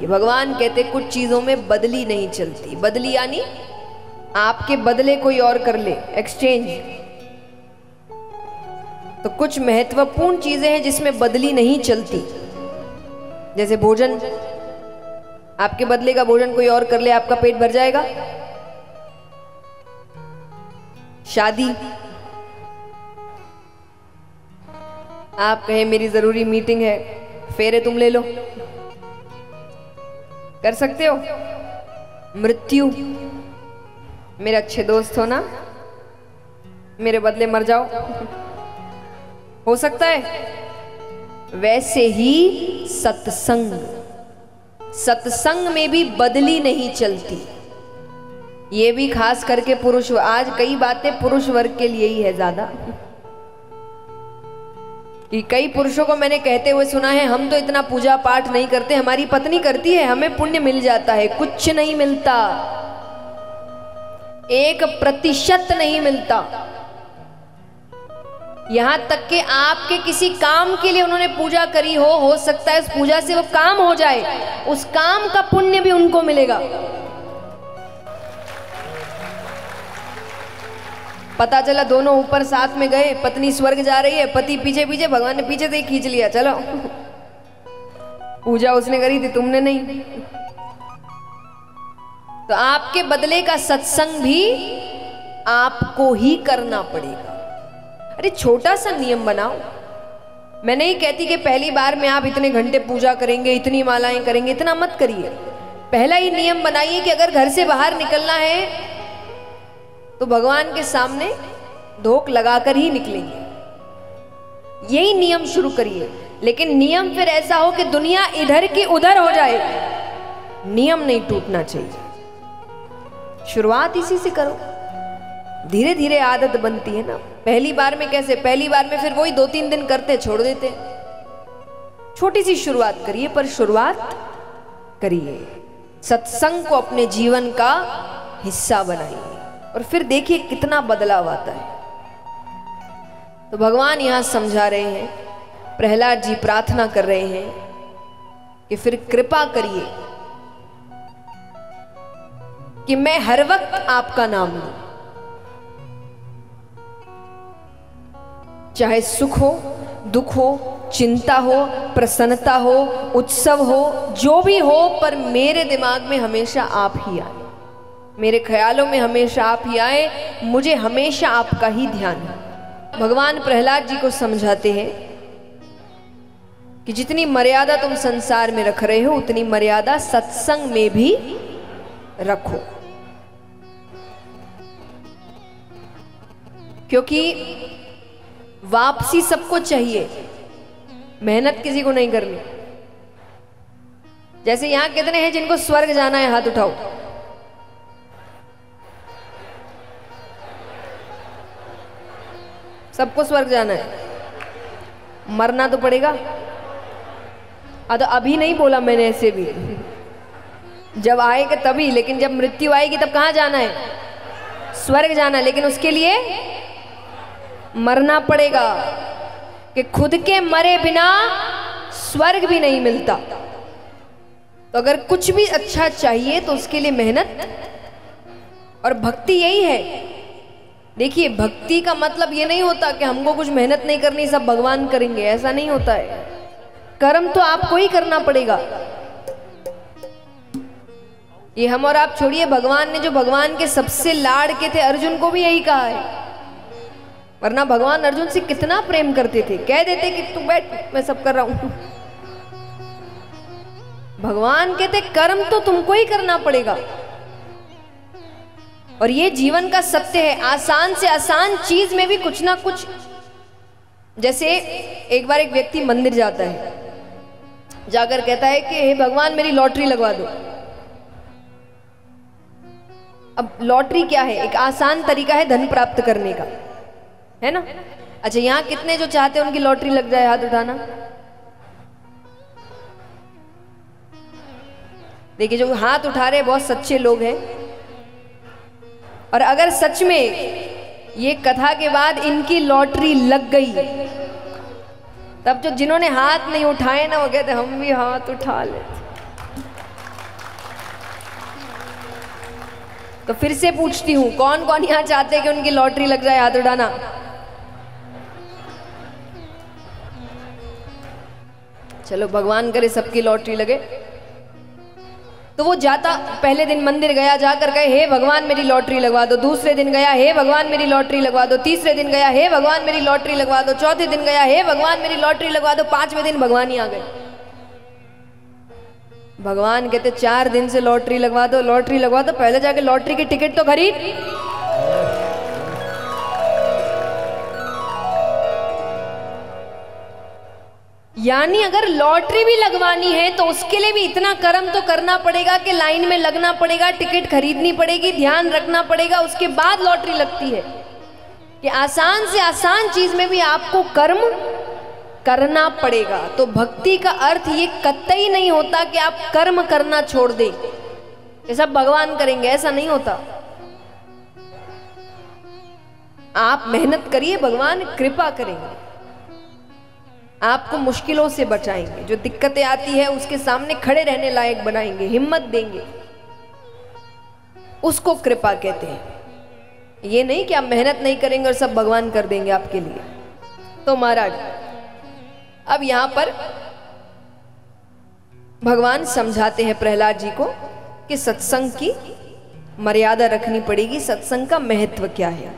भगवान कहते कुछ चीजों में बदली नहीं चलती। बदली यानी आपके बदले कोई और कर ले, एक्सचेंज। तो कुछ महत्वपूर्ण चीजें हैं जिसमें बदली नहीं चलती, जैसे भोजन। आपके बदले का भोजन कोई और कर ले, आपका पेट भर जाएगा। शादी, आप कहें मेरी जरूरी मीटिंग है, फेरे तुम ले लो, कर सकते हो। मृत्यु, मेरे अच्छे दोस्त हो ना, मेरे बदले मर जाओ, हो सकता है। वैसे ही सत्संग, सत्संग में भी बदली नहीं चलती। ये भी खास करके पुरुष, आज कई बातें पुरुष वर्ग के लिए ही है ज्यादा, कि कई पुरुषों को मैंने कहते हुए सुना है, हम तो इतना पूजा पाठ नहीं करते, हमारी पत्नी करती है, हमें पुण्य मिल जाता है। कुछ नहीं मिलता, 1% नहीं मिलता। यहां तक कि आपके किसी काम के लिए उन्होंने पूजा करी हो सकता है उस पूजा से वो काम हो जाए, उस काम का पुण्य भी उनको मिलेगा। पता चला दोनों ऊपर साथ में गए, पत्नी स्वर्ग जा रही है, पति पीछे पीछे, भगवान ने पीछे से खींच लिया, चलो पूजा उसने करी थी, तुमने नहीं। तो आपके बदले का सत्संग भी आपको ही करना पड़ेगा। अरे छोटा सा नियम बनाओ। मैं नहीं कहती कि पहली बार में आप इतने घंटे पूजा करेंगे, इतनी मालाएं करेंगे, इतना मत करिए। पहला ही नियम बनाइए कि अगर घर से बाहर निकलना है तो भगवान के सामने धोख लगाकर ही निकलेंगे। यही नियम शुरू करिए। लेकिन नियम फिर ऐसा हो कि दुनिया इधर की उधर हो जाए, नियम नहीं टूटना चाहिए। शुरुआत इसी से करो, धीरे धीरे आदत बनती है ना। पहली बार में कैसे, पहली बार में फिर वही 2-3 दिन करते छोड़ देते। छोटी सी शुरुआत करिए, पर शुरुआत करिए। सत्संग को अपने जीवन का हिस्सा बनाइए और फिर देखिए कितना बदलाव आता है। तो भगवान यहां समझा रहे हैं, प्रहलाद जी प्रार्थना कर रहे हैं कि फिर कृपा करिए कि मैं हर वक्त आपका नाम लूं, चाहे सुख हो, दुख हो, चिंता हो, प्रसन्नता हो, उत्सव हो, जो भी हो, पर मेरे दिमाग में हमेशा आप ही आए, मेरे ख्यालों में हमेशा आप ही आए, मुझे हमेशा आपका ही ध्यान है। भगवान प्रहलाद जी को समझाते हैं कि जितनी मर्यादा तुम संसार में रख रहे हो उतनी मर्यादा सत्संग में भी रखो, क्योंकि वापसी सबको चाहिए, मेहनत किसी को नहीं करनी। जैसे यहां कितने हैं जिनको स्वर्ग जाना है, हाथ उठाओ। सबको स्वर्ग जाना है, मरना तो पड़ेगा। तो अभी नहीं बोला मैंने, ऐसे भी जब आएगा तभी, लेकिन जब मृत्यु आएगी तब कहां जाना है, स्वर्ग जाना है। लेकिन उसके लिए मरना पड़ेगा, कि खुद के मरे बिना स्वर्ग भी नहीं मिलता। तो अगर कुछ भी अच्छा चाहिए तो उसके लिए मेहनत और भक्ति यही है। देखिए, भक्ति का मतलब ये नहीं होता कि हमको कुछ मेहनत नहीं करनी, सब भगवान करेंगे, ऐसा नहीं होता है। कर्म तो आपको ही करना पड़ेगा। ये हम और आप छोड़िए, भगवान ने जो भगवान के सबसे लाड़ के थे अर्जुन को भी यही कहा है। वरना भगवान अर्जुन से कितना प्रेम करते थे, कह देते कि तू बैठ, मैं सब कर रहा हूं। भगवान कहते कर्म तो तुमको ही करना पड़ेगा। और ये जीवन का सत्य है। आसान से आसान चीज में भी कुछ ना कुछ, जैसे एक बार एक व्यक्ति मंदिर जाता है, जाकर कहता है कि हे भगवान मेरी लॉटरी लगवा दो। अब लॉटरी क्या है, एक आसान तरीका है धन प्राप्त करने का, है ना। अच्छा, यहां कितने जो चाहते हैं उनकी लॉटरी लग जाए, हाथ उठाना। देखिए, जो हाथ उठा रहे बहुत सच्चे लोग हैं। और अगर सच में ये कथा के बाद इनकी लॉटरी लग गई, तब जो जिन्होंने हाथ नहीं उठाए ना, वो कहते हम भी हाथ उठा लेते। तो फिर से पूछती हूँ, कौन कौन यहाँ चाहते हैं कि उनकी लॉटरी लग जाए? हाथ उठाना। चलो भगवान करे सबकी लॉटरी लगे। तो वो जाता, पहले दिन मंदिर गया, जाकर कहे हे भगवान मेरी लॉटरी लगवा दो। दूसरे दिन गया, हे भगवान मेरी लॉटरी लगवा दो। तीसरे दिन गया, हे भगवान मेरी लॉटरी लगवा दो। चौथे दिन गया, हे भगवान मेरी लॉटरी लगवा दो। पांचवें दिन भगवान ही आ गए। भगवान कहते 4 दिन से लॉटरी लगवा दो, लॉटरी लगवा दो, पहले जाके लॉटरी की टिकट तो खरीद। यानी अगर लॉटरी भी लगवानी है तो उसके लिए भी इतना कर्म तो करना पड़ेगा कि लाइन में लगना पड़ेगा, टिकट खरीदनी पड़ेगी, ध्यान रखना पड़ेगा, उसके बाद लॉटरी लगती है। कि आसान से आसान चीज में भी आपको कर्म करना पड़ेगा। तो भक्ति का अर्थ ये कतई नहीं होता कि आप कर्म करना छोड़ दें, ये सब भगवान करेंगे, ऐसा नहीं होता। आप मेहनत करिए, भगवान कृपा करेंगे, आपको मुश्किलों से बचाएंगे, जो दिक्कतें आती है उसके सामने खड़े रहने लायक बनाएंगे, हिम्मत देंगे, उसको कृपा कहते हैं। ये नहीं कि आप मेहनत नहीं करेंगे और सब भगवान कर देंगे आपके लिए। तो महाराज अब यहां पर भगवान समझाते हैं प्रहलाद जी को कि सत्संग की मर्यादा रखनी पड़ेगी, सत्संग का महत्व क्या है।